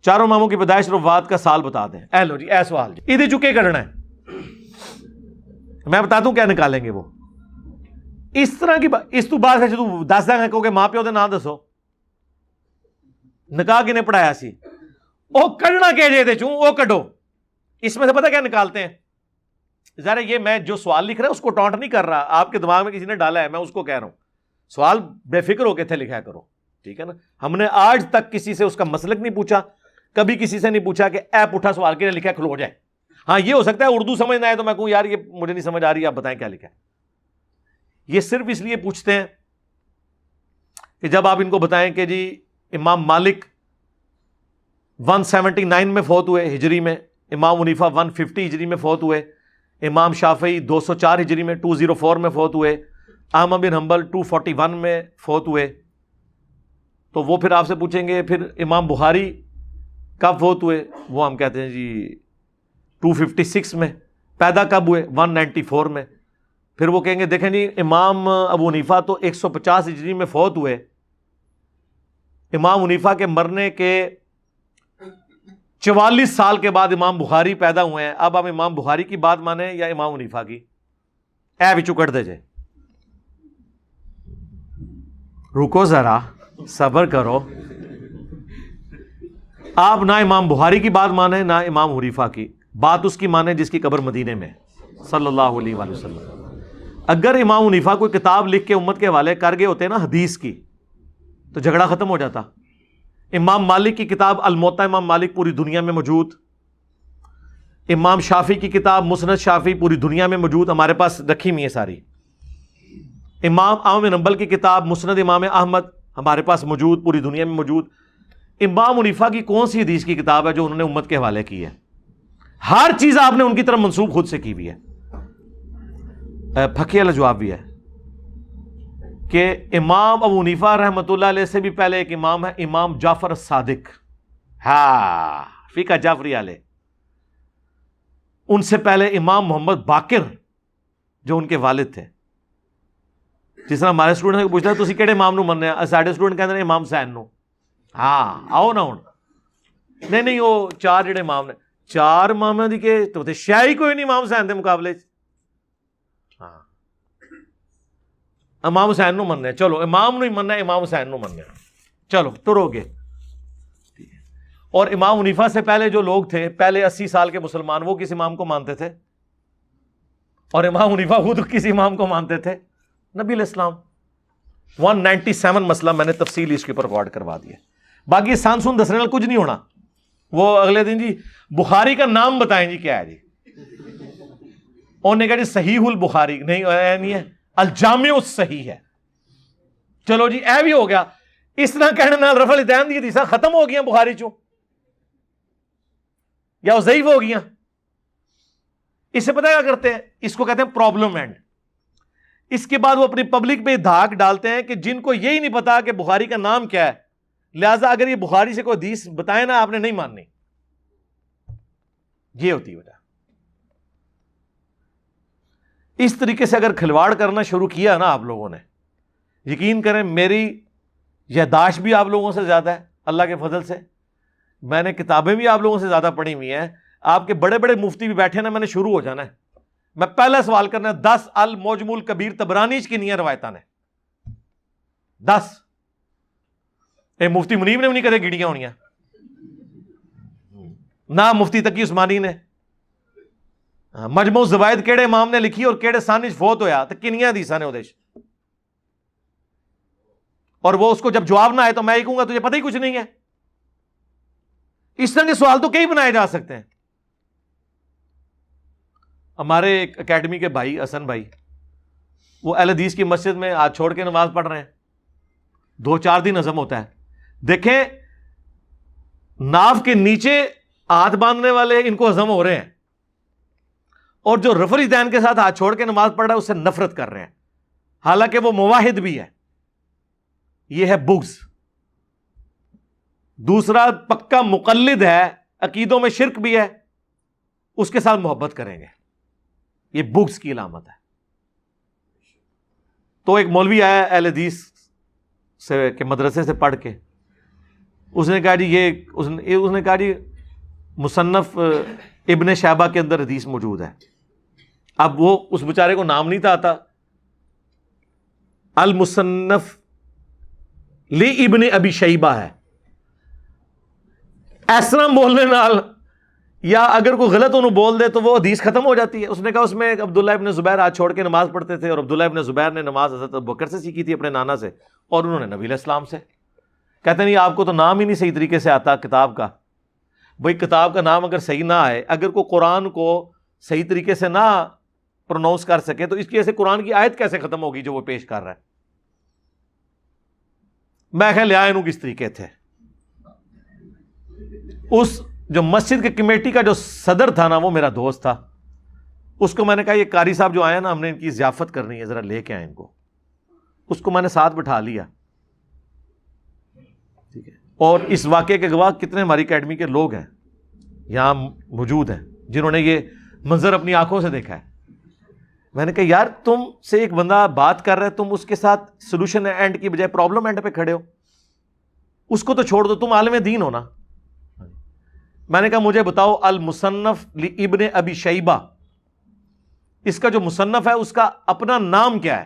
چاروں اماموں کی پیدائش اور وفات کا سال بتا دیں. اے لو جی اے سوال جی ادھر چکے کرنا ہے, میں بتا دوں کیا نکالیں گے وہ. اس طرح کی اس تو بات ہے جو دس دیں گے کہ ماں پیو دے نام دسو, نکاح کنے پڑھایا سی, وہ کڈنا کہ جے چوں وہ کڈو. اس میں سے پتہ کیا نکالتے ہیں, ذرا یہ میں جو سوال لکھ رہا ہے اس کو ٹونٹ نہیں کر رہا, آپ کے دماغ میں کسی نے ڈالا ہے, میں اس کو کہہ رہا ہوں سوال بے فکر ہو کے تھے لکھا کرو, ٹھیک ہے نا. ہم نے آج تک کسی سے اس کا مسلک نہیں پوچھا, کبھی کسی سے نہیں پوچھا کہ اے پٹھا سوال کے لیے لکھا کھلو جائے. ہاں یہ ہو سکتا ہے اردو سمجھنا ہے تو میں کہوں یار یہ مجھے نہیں سمجھ آ رہی, آپ بتائیں کیا لکھا ہے. یہ صرف اس لیے پوچھتے ہیں کہ جب آپ ان کو بتائیں کہ جی امام مالک 179 میں فوت ہوئے ہجری میں, امام حنیفہ 150 ہجری میں فوت ہوئے, امام شافعی 204 ہجری میں 204 میں فوت ہوئے, احمد بن حنبل 241 میں فوت ہوئے, تو وہ پھر آپ سے پوچھیں گے پھر امام بخاری کب فوت ہوئے, وہ ہم کہتے ہیں جی 256 میں. پیدا کب ہوئے 194 میں. پھر وہ کہیں گے دیکھیں جی امام ابو حنیفہ تو 150 ہجری میں فوت ہوئے, امام حنیفہ کے مرنے کے 44 سال کے بعد امام بخاری پیدا ہوئے ہیں, اب ہم امام بخاری کی بات مانیں یا امام حنیفہ کی؟ اے بچو کٹ دے جائے, رکو ذرا صبر کرو. آپ نہ امام بخاری کی بات مانیں نہ امام حنیفہ کی بات, اس کی مانیں جس کی قبر مدینے میں صلی اللہ علیہ وآلہ وسلم. اگر امام حنیفہ کوئی کتاب لکھ کے امت کے حوالے کر گئے ہوتے نا حدیث کی تو جھگڑا ختم ہو جاتا. امام مالک کی کتاب الموطا امام مالک پوری دنیا میں موجود, امام شافعی کی کتاب مسند شافعی پوری دنیا میں موجود, ہمارے پاس رکھی ہوئی ہے ساری. امام احمد بن حنبل کی کتاب مسند امام احمد ہمارے پاس موجود, پوری دنیا میں موجود. امام حنیفہ کی کون سی حدیث کی کتاب ہے جو انہوں نے امت کے حوالے کی ہے؟ ہر چیز آپ نے ان کی طرف منسوخ خود سے کی ہوئی ہے. پھکی والا جواب بھی ہے کہ امام ابو حنیفہ رحمۃ اللہ علیہ سے بھی پہلے ایک امام ہے, امام جعفر الصادق, ہاں فقہ جعفری والے. ان سے پہلے امام محمد باقر جو ان کے والد تھے. جس طرح ہمارے اسٹوڈنٹ کو پوچھتا ہے تسی کہڑے امام نو مننے ہیں, ساڈے اسٹوڈنٹ کہتے ہیں امام حسین نو. ہاں آؤ نا ہوں, نہیں وہ چار جڑے امام نے, چار امام دی کہ تو شیعی کوئی نہیں امام حسین دے مقابلے. ہاں امام حسین نو مننے, چلو امام نو ہی مننا, امام حسین نو مننا, چلو ترو گے. اور امام حنیفہ سے پہلے جو لوگ تھے پہلے 80 سال کے مسلمان, وہ کس امام کو مانتے تھے؟ اور امام حنیفہ خود کس امام کو مانتے تھے؟ نبی علیہ السلام. 197 مسئلہ میں نے تفصیل اس کے اوپر ریکارڈ کروا دیا. باقی سان سن دسنے کچھ نہیں ہونا. وہ اگلے دن جی بخاری کا نام بتائیں جی کیا ہے جی, انہوں نے کہا جی صحیح البخاری, نہیں ہے الجامع الصحیح ہے. چلو جی اے بھی ہو گیا. اس طرح کہنے نال رفع الیدین دی حدیثاں ختم ہو گیا بخاری چوں یا وہ ضعیف ہو گیا. اس سے پتہ کیا کرتے ہیں, اس کو کہتے ہیں پرابلم اینڈ. اس کے بعد وہ اپنی پبلک پہ دھاک ڈالتے ہیں کہ جن کو یہی نہیں پتا کہ بخاری کا نام کیا ہے, لہذا اگر یہ بخاری سے کوئی حدیث بتائے نا آپ نے نہیں ماننی. یہ ہوتی وجہ. اس طریقے سے اگر کھلواڑ کرنا شروع کیا نا آپ لوگوں نے, یقین کریں میری یادداشت بھی آپ لوگوں سے زیادہ ہے اللہ کے فضل سے, میں نے کتابیں بھی آپ لوگوں سے زیادہ پڑھی ہوئی ہیں. آپ کے بڑے بڑے مفتی بھی بیٹھے نا, میں نے شروع ہو جانا ہے. میں پہلا سوال کرنا ہے 10 المعجم الکبیر طبرانی کی روایتاں نے 10. مفتی منیب نے بھی نہیں کدے گیڑیاں ہونیاں, نہ مفتی تقی عثمانی نے. مجموع الزوائد کیڑے امام نے لکھی اور کیڑے سان فوت ہویا تو کنیاں حدیثاں نے وہ دیش, اور وہ اس کو جب جواب نہ آئے تو میں یہ کہوں گا تجھے پتہ ہی کچھ نہیں ہے. اس طرح کے سوال تو کئی بنائے جا سکتے ہیں. ہمارے ایک اکیڈمی کے بھائی حسن بھائی, وہ اہل حدیث کی مسجد میں ہاتھ چھوڑ کے نماز پڑھ رہے ہیں, 2-4 دن ہضم ہوتا ہے. دیکھیں ناف کے نیچے ہاتھ باندھنے والے ان کو ہضم ہو رہے ہیں, اور جو رفع الیدین کے ساتھ ہاتھ چھوڑ کے نماز پڑھ رہا ہے اس سے نفرت کر رہے ہیں, حالانکہ وہ موحد بھی ہے. یہ ہے بغض. دوسرا پکا مقلد ہے, عقیدوں میں شرک بھی ہے, اس کے ساتھ محبت کریں گے, یہ بغض کی علامت ہے. تو ایک مولوی آیا اہل حدیث سے کے مدرسے سے پڑھ کے, اس نے کہا جی اس نے کہا جی مصنف ابن شیبہ کے اندر حدیث موجود ہے. اب وہ اس بیچارے کو نام نہیں تھا آتا, المصنف لی ابن ابی شیبہ ہے. اس طرح بولنے نال یا اگر کوئی غلط انہوں بول دے تو وہ حدیث ختم ہو جاتی ہے. اس نے کہا اس میں عبداللہ ابن زبیر ہاتھ چھوڑ کے نماز پڑھتے تھے, اور عبداللہ ابن زبیر نے نماز حضرت ابوبکر سے سیکھی تھی اپنے نانا سے, اور انہوں نے نبی علیہ السلام سے. کہتے نہیں آپ کو تو نام ہی نہیں صحیح طریقے سے آتا کتاب کا. بھئی کتاب کا نام اگر صحیح نہ آئے, اگر کوئی قرآن کو صحیح طریقے سے نہ پروناؤنس کر سکے تو اس کی ایسے قرآن کی آیت کیسے ختم ہوگی جو وہ پیش کر رہا ہے. میں خیال لیا انہوں کس طریقے تھے. اس جو مسجد کے کمیٹی کا جو صدر تھا نا وہ میرا دوست تھا. اس کو میں نے کہا یہ قاری صاحب جو آئے نا ہم نے ان کی ضیافت کرنی ہے, ذرا لے کے آئے ان کو. اس کو میں نے ساتھ بٹھا لیا, ٹھیک ہے. اور اس واقعے کے گواہ کتنے ہماری اکیڈمی کے لوگ ہیں یہاں موجود ہیں جنہوں نے یہ منظر اپنی آنکھوں سے دیکھا ہے. میں نے کہا یار تم سے ایک بندہ بات کر رہا ہے, تم اس کے ساتھ سولوشن اینڈ کی بجائے پرابلم اینڈ پہ کھڑے ہو. اس کو تو چھوڑ دو, تم عالم دین ہو نا. میں نے کہا مجھے بتاؤ المصنف ابن ابی شیبہ, اس کا جو مصنف ہے اس کا اپنا نام کیا ہے؟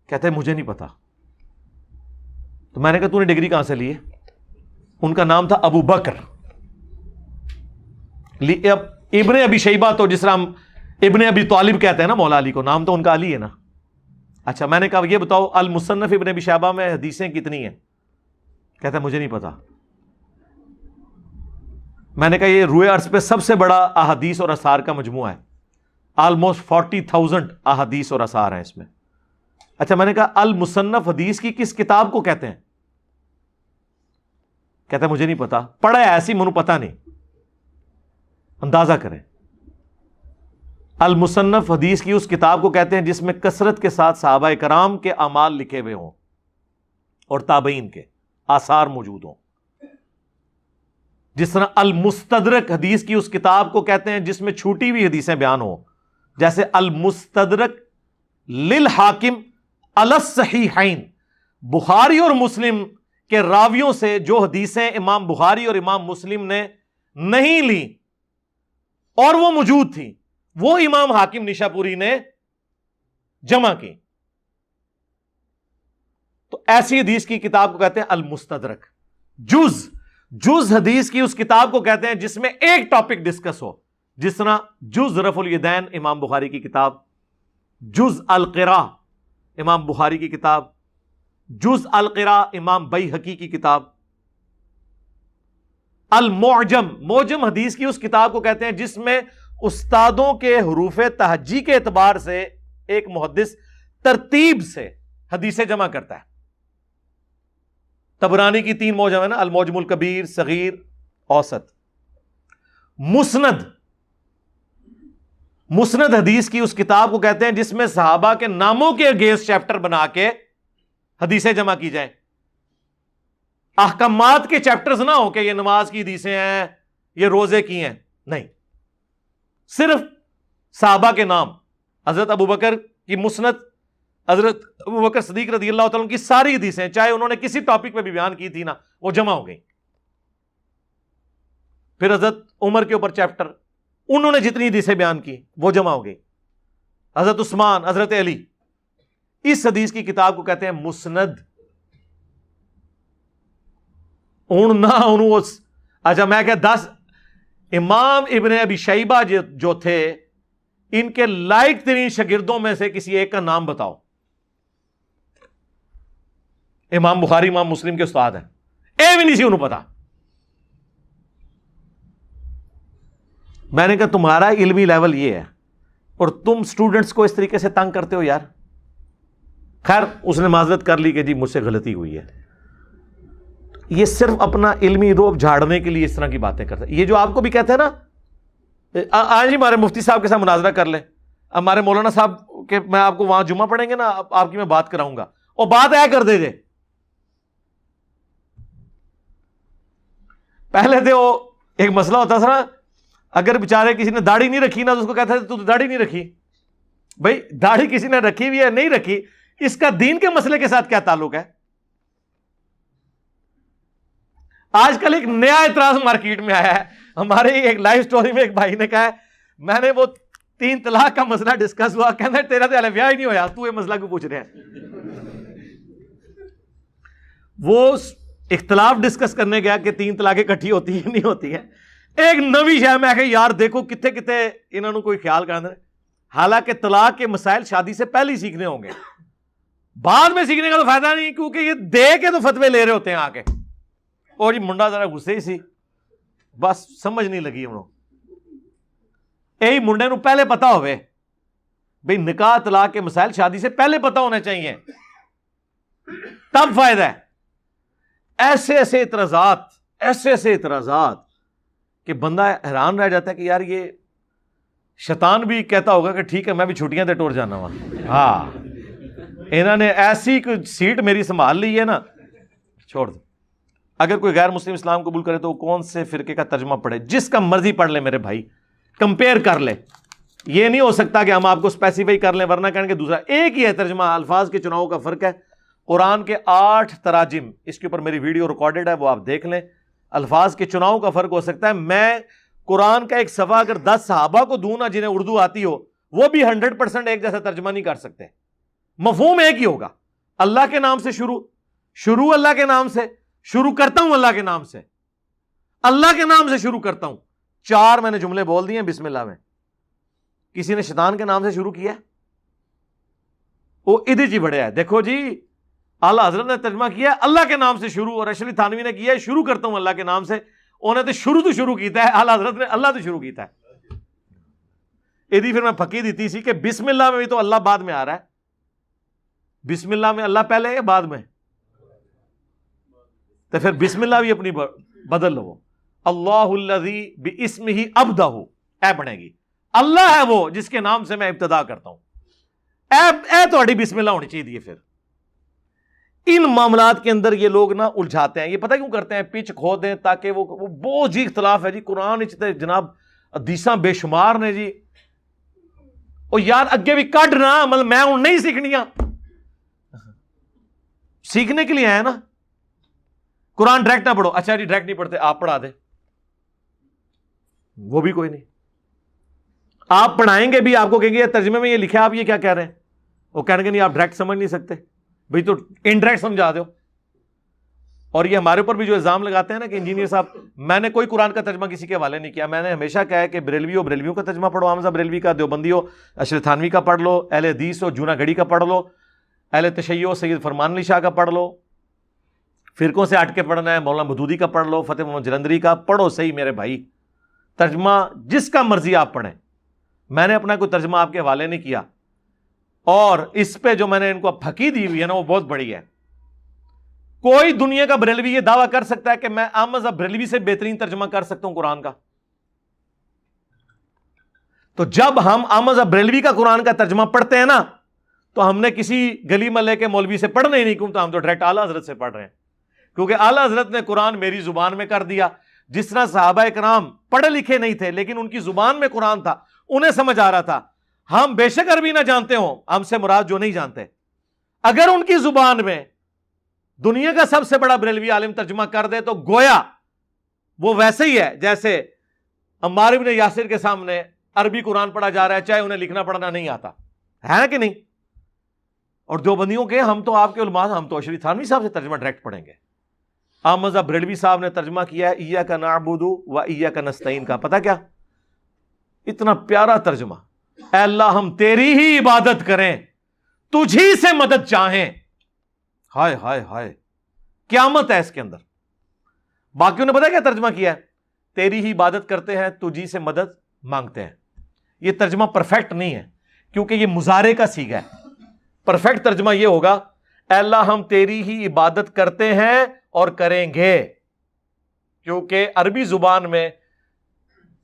کہتے ہیں مجھے نہیں پتا. تو میں نے کہا تو نے ڈگری کہاں سے لی ہے؟ ان کا نام تھا ابو بکر ابن ابی شیبہ. تو جس طرح ہم ابن ابی طالب کہتے ہیں نا مولا علی کو, نام تو ان کا علی ہے نا. اچھا میں نے کہا یہ بتاؤ المصنف ابن ابی شیبہ میں حدیثیں کتنی ہیں؟ کہتا ہے مجھے نہیں پتا. میں نے کہا یہ روئے عرض پہ سب سے بڑا احادیث اور اثار کا مجموعہ ہے, آلموسٹ 40,000 احادیث اور اثار ہیں اس میں. اچھا میں نے کہا المصنف حدیث کی کس کتاب کو کہتے ہیں؟ کہتا ہے مجھے نہیں پتا, پڑھا ہے ایسی منو پتا نہیں. اندازہ کریں, المصنف حدیث کی اس کتاب کو کہتے ہیں جس میں کثرت کے ساتھ صحابہ کرام کے اعمال لکھے ہوئے ہوں اور تابعین کے آثار موجود ہوں. جس طرح المستدرک حدیث کی اس کتاب کو کہتے ہیں جس میں چھوٹی ہوئی حدیثیں بیان ہوں, جیسے المستدرک للحاکم علی الصحیحین, بخاری اور مسلم کے راویوں سے جو حدیثیں امام بخاری اور امام مسلم نے نہیں لی اور وہ موجود تھی, وہ امام حاکم نشاپوری نے جمع کی. تو ایسی حدیث کی کتاب کو کہتے ہیں المستدرک. جز حدیث کی اس کتاب کو کہتے ہیں جس میں ایک ٹاپک ڈسکس ہو, جس طرح جز رفع الیدین امام بخاری کی کتاب, جز القراء امام بخاری کی کتاب, جز القراء امام بیہقی کی کتاب. موجم حدیث کی اس کتاب کو کہتے ہیں جس میں استادوں کے حروف تہجی کے اعتبار سے ایک محدث ترتیب سے حدیثیں جمع کرتا ہے. طبرانی کی 3 موجم ہے نا, الموجم الکبیر, صغیر, اوسط. مسند حدیث کی اس کتاب کو کہتے ہیں جس میں صحابہ کے ناموں کے اگینسٹ چیپٹر بنا کے حدیثیں جمع کی جائیں. احکامات کے چیپٹرز نہ ہو کہ یہ نماز کی حدیثیں ہیں, یہ روزے کی ہیں, نہیں, صرف صحابہ کے نام. حضرت ابوبکر کی مسند, حضرت ابوبکر صدیق رضی اللہ تعالیٰ کی ساری حدیثیں چاہے انہوں نے کسی ٹاپک پہ بھی بیان کی تھی نا, وہ جمع ہو گئی. پھر حضرت عمر کے اوپر چیپٹر, انہوں نے جتنی حدیثیں بیان کی وہ جمع ہو گئی. حضرت عثمان, حضرت علی, اس حدیث کی کتاب کو کہتے ہیں مسند. اچھا میں کہ 10 امام ابن ابی شیبہ جو تھے ان کے لائق ترین شاگردوں میں سے کسی ایک کا نام بتاؤ. امام بخاری امام مسلم کے استاد ہیں, بھی نہیں سی انہوں پتا. میں نے کہا تمہارا علمی لیول یہ ہے اور تم سٹوڈنٹس کو اس طریقے سے تنگ کرتے ہو یار. خیر اس نے معذرت کر لی کہ جی مجھ سے غلطی ہوئی ہے. یہ صرف اپنا علمی روب جھاڑنے کے لیے اس طرح کی باتیں کرتا ہے. یہ جو آپ کو بھی کہتے ہیں نا, آج ہی ہمارے مفتی صاحب کے ساتھ مناظرہ کر لیں, ہمارے مولانا صاحب کے میں آپ کو وہاں جمعہ پڑھیں گے نا, آپ کی میں بات کراؤں گا, اور بات اے کر دے. پہلے تھے وہ ایک مسئلہ ہوتا تھا نا, اگر بیچارے کسی نے داڑھی نہیں رکھی نا تو اس کو کہتا تھا تو داڑھی نہیں رکھی. بھائی داڑھی کسی نے رکھی ہوئی ہے نہیں رکھی, اس کا دین کے مسئلے کے ساتھ کیا تعلق ہے؟ آج کل ایک نیا اعتراض مارکیٹ میں آیا ہے. ہمارے ایک لائیو سٹوری میں ایک بھائی نے کہا ہے میں نے وہ 3 طلاق کا مسئلہ ڈسکس ہوا, کہنا تیرا تو ہلے بیاہ ہی نہیں ہویا, تو یہ مسئلہ کیوں پوچھ رہے ہیں. وہ اختلاف ڈسکس کرنے گیا کہ 3 طلاقیں اکٹھی ہوتی ہیں نہیں ہوتی ہیں, ایک نوی شے میں کہ یار دیکھو کتے کتے انہوں نے کوئی خیال کرنا. حالانکہ طلاق کے مسائل شادی سے پہلے ہی سیکھنے ہوں گے, بعد میں سیکھنے کا تو فائدہ نہیں, کیونکہ یہ دے کے تو فتوے لے رہے ہوتے ہیں آ کے. اور یہ منڈا ذرا غصے ہی سی, بس سمجھ نہیں لگی ہم. یہی منڈے نو پہلے پتا ہوئے بھئی نکاح طلاق کے مسائل شادی سے پہلے پتا ہونے چاہیے, تب فائدہ ہے. ایسے ایسے اعتراضات کہ بندہ حیران رہ جاتا ہے کہ یار یہ شیطان بھی کہتا ہوگا کہ ٹھیک ہے میں بھی چھٹیاں تے ٹور جانا وا, ہاں انہوں نے ایسی کوئی سیٹ میری سنبھال لی ہے نا, چھوڑ دو. اگر کوئی غیر مسلم اسلام قبول کرے تو کون سے فرقے کا ترجمہ پڑھے, جس کا مرضی پڑھ لے میرے بھائی, کمپیئر کر لے. یہ نہیں ہو سکتا کہ ہم آپ کو اسپیسیفائی کر لیں ورنہ کہیں گے دوسرا. ایک ہی ہے ترجمہ, الفاظ کے چناؤ کا فرق ہے. قرآن کے 8 تراجم, اس کے اوپر میری ویڈیو ریکارڈڈ ہے, وہ آپ دیکھ لیں. الفاظ کے چناؤ کا فرق ہو سکتا ہے. میں قرآن کا ایک صفحہ اگر 10 صحابہ کو دوں نا جنہیں اردو آتی ہو, وہ بھی 100% ایک جیسا ترجمہ نہیں کر سکتے. مفہوم ایک ہی ہوگا. اللہ کے نام سے شروع اللہ کے نام سے شروع کرتا ہوں, اللہ کے نام سے, اللہ کے نام سے شروع کرتا ہوں. 4 میں نے جملے بول دیے بسم اللہ میں. کسی نے شیطان کے نام سے شروع کیا ہے, وہ ادھر جی بڑھیا ہے. دیکھو جی اعلیٰ حضرت نے ترجمہ کیا ہے اللہ کے نام سے شروع, اور اشرف تھانوی نے کیا ہے شروع کرتا ہوں اللہ کے نام سے. انہیں تو شروع کیتا ہے, اعلیٰ حضرت نے اللہ تو شروع کیتا ہے. ادھی پھر میں پھکی دیتی سی کہ بسم اللہ میں بھی تو اللہ بعد میں آ رہا ہے. بسم اللہ میں اللہ پہلے ہے بعد میں, تو پھر بسم اللہ بھی اپنی بدل لو. اللہ الذی باسمہ ابدہ, اے بنے گی اللہ ہے وہ جس کے نام سے میں ابتدا کرتا ہوں. اے تہاڈی بسم اللہ ہونی چاہیے. پھر ان معاملات کے اندر یہ لوگ نا الجھاتے ہیں. یہ پتہ کیوں کرتے ہیں, پچ کھو دیں تاکہ وہ بہت جی اختلاف ہے جی قرآن جناب حدیثاں بے شمار نے جی. او یار اگے بھی کڈ نا, مطلب میں ہوں نہیں سیکھنیاں, سیکھنے کے لیے آیا نا. قرآن ڈائریکٹ نہ پڑھو, اچھا جی ڈائریکٹ نہیں پڑھتے آپ پڑھا دیں, وہ بھی کوئی نہیں. آپ پڑھائیں گے بھی, آپ کو کہیں گے ترجمے میں یہ لکھا آپ یہ کیا کہہ رہے ہیں, وہ کہیں گے نہیں آپ ڈائریکٹ سمجھ نہیں سکتے بھئی تو انڈائریکٹ سمجھا دو. اور یہ ہمارے اوپر بھی جو الزام لگاتے ہیں نا کہ انجینئر صاحب, میں نے کوئی قرآن کا ترجمہ کسی کے حوالے نہیں کیا. میں نے ہمیشہ کہا ہے کہ بریلوی ہو بریلویوں کا ترجمہ پڑھو, حمزہ بریلوی کا, دیوبندی ہو اشرف تھانوی کا پڑھ لو, اہل حدیث ہو جونا گھڑی کا پڑھ لو, اہل تشیع سید فرمان علی شاہ کا پڑھ لو, فرقوں سے ہٹ کے پڑھنا ہے مولانا مودودی کا پڑھ لو, فتح محمد جلندری کا پڑھو. صحیح میرے بھائی, ترجمہ جس کا مرضی آپ پڑھیں. میں نے اپنا کوئی ترجمہ آپ کے حوالے نہیں کیا, اور اس پہ جو میں نے ان کو پھکی دی ہوئی ہے نا وہ بہت بڑی ہے. کوئی دنیا کا بریلوی یہ دعویٰ کر سکتا ہے کہ میں احمد بریلوی سے بہترین ترجمہ کر سکتا ہوں قرآن کا؟ تو جب ہم احمد بریلوی کا قرآن کا ترجمہ پڑھتے ہیں نا تو ہم نے کسی گلی محلے کے مولوی سے پڑھنا ہی نہیں, کیوں تو ہم تو ڈائریکٹ اعلیٰ حضرت سے پڑھ رہے ہیں, کیونکہ اعلیٰ حضرت نے قرآن میری زبان میں کر دیا. جس طرح صحابہ کرام پڑھے لکھے نہیں تھے لیکن ان کی زبان میں قرآن تھا, انہیں سمجھ آ رہا تھا. ہم بے شک عربی نہ جانتے ہوں, ہم سے مراد جو نہیں جانتے, اگر ان کی زبان میں دنیا کا سب سے بڑا بریلوی عالم ترجمہ کر دے تو گویا وہ ویسے ہی ہے جیسے عمار ابن یاسر کے سامنے عربی قرآن پڑھا جا رہا ہے چاہے انہیں لکھنا پڑھنا نہیں آتا ہے نا کہ نہیں. اور دیوبندیوں کے ہم تو آپ کے علماء, ہم تو اشرف تھانوی صاحب سے ترجمہ ڈائریکٹ پڑھیں گے. احمد بریلوی صاحب نے ترجمہ کیا ہے ایاک نعبد و ایاک نستعین کا, پتہ کیا اتنا پیارا ترجمہ, اے اللہ ہم تیری ہی عبادت کریں تجھی سے مدد چاہیں. ہائے ہائے ہائے, قیامت ہے اس کے اندر. باقیوں نے پتا کیا ترجمہ کیا ہے, تیری ہی عبادت کرتے ہیں تجھی سے مدد مانگتے ہیں. یہ ترجمہ پرفیکٹ نہیں ہے کیونکہ یہ مضارع کا صیغہ ہے. پرفیکٹ ترجمہ یہ ہوگا اے اللہ ہم تیری ہی عبادت کرتے ہیں اور کریں گے, کیونکہ عربی زبان میں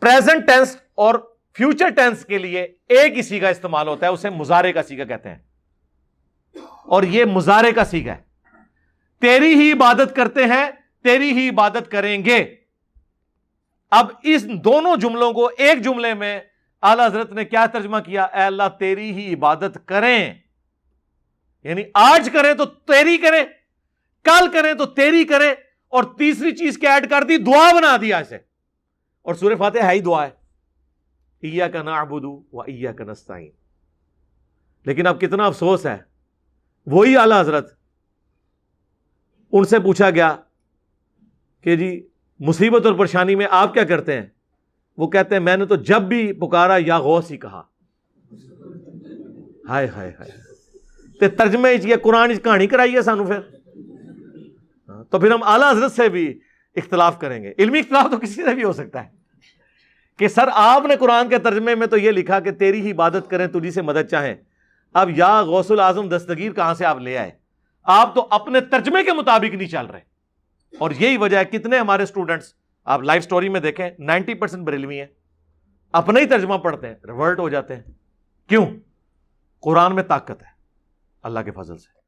پریزنٹ ٹینس اور فیوچر ٹینس کے لیے ایک ہی صیغہ استعمال ہوتا ہے, اسے مضارع کا صیغہ کہتے ہیں, اور یہ مضارع کا صیغہ ہے. تیری ہی عبادت کرتے ہیں تیری ہی عبادت کریں گے. اب اس دونوں جملوں کو ایک جملے میں اعلیٰ حضرت نے کیا ترجمہ کیا, اے اللہ تیری ہی عبادت کریں, یعنی آج کریں تو تیری کریں, کل کریں تو تیری کریں, اور تیسری چیز کیا ایڈ کر دی؟ دعا بنا دیا اسے. اور سورہ فاتحہ ہے ہی دعا ہے، ایاک نعبد و ایاک نستعین. لیکن اب کتنا افسوس ہے، وہی اعلی حضرت، ان سے پوچھا گیا کہ جی مصیبت اور پریشانی میں آپ کیا کرتے ہیں؟ وہ کہتے ہیں میں نے تو جب بھی پکارا یا غوث ہی کہا. ہائے ہائے ہائے. تے ترجمے یہ قرآن کہانی کرائی ہے سانو. پھر تو پھر ہم اعلیٰ حضرت سے بھی اختلاف کریں گے. علمی اختلاف تو کسی سے بھی ہو سکتا ہے کہ سر آپ نے قرآن کے ترجمے میں تو یہ لکھا کہ تیری ہی عبادت کریں، تجھی سے مدد چاہیں. اب یا غوث العظم دستگیر کہاں سے آپ لے آئے؟ آپ تو اپنے ترجمے کے مطابق نہیں چل رہے. اور یہی وجہ ہے کتنے ہمارے اسٹوڈنٹس آپ لائف سٹوری میں دیکھیں 90% بریلوی ہیں، اپنا ہی ترجمہ پڑھتے ہیں، ریورٹ ہو جاتے ہیں. کیوں؟ قرآن میں طاقت ہے اللہ کے فضل سے.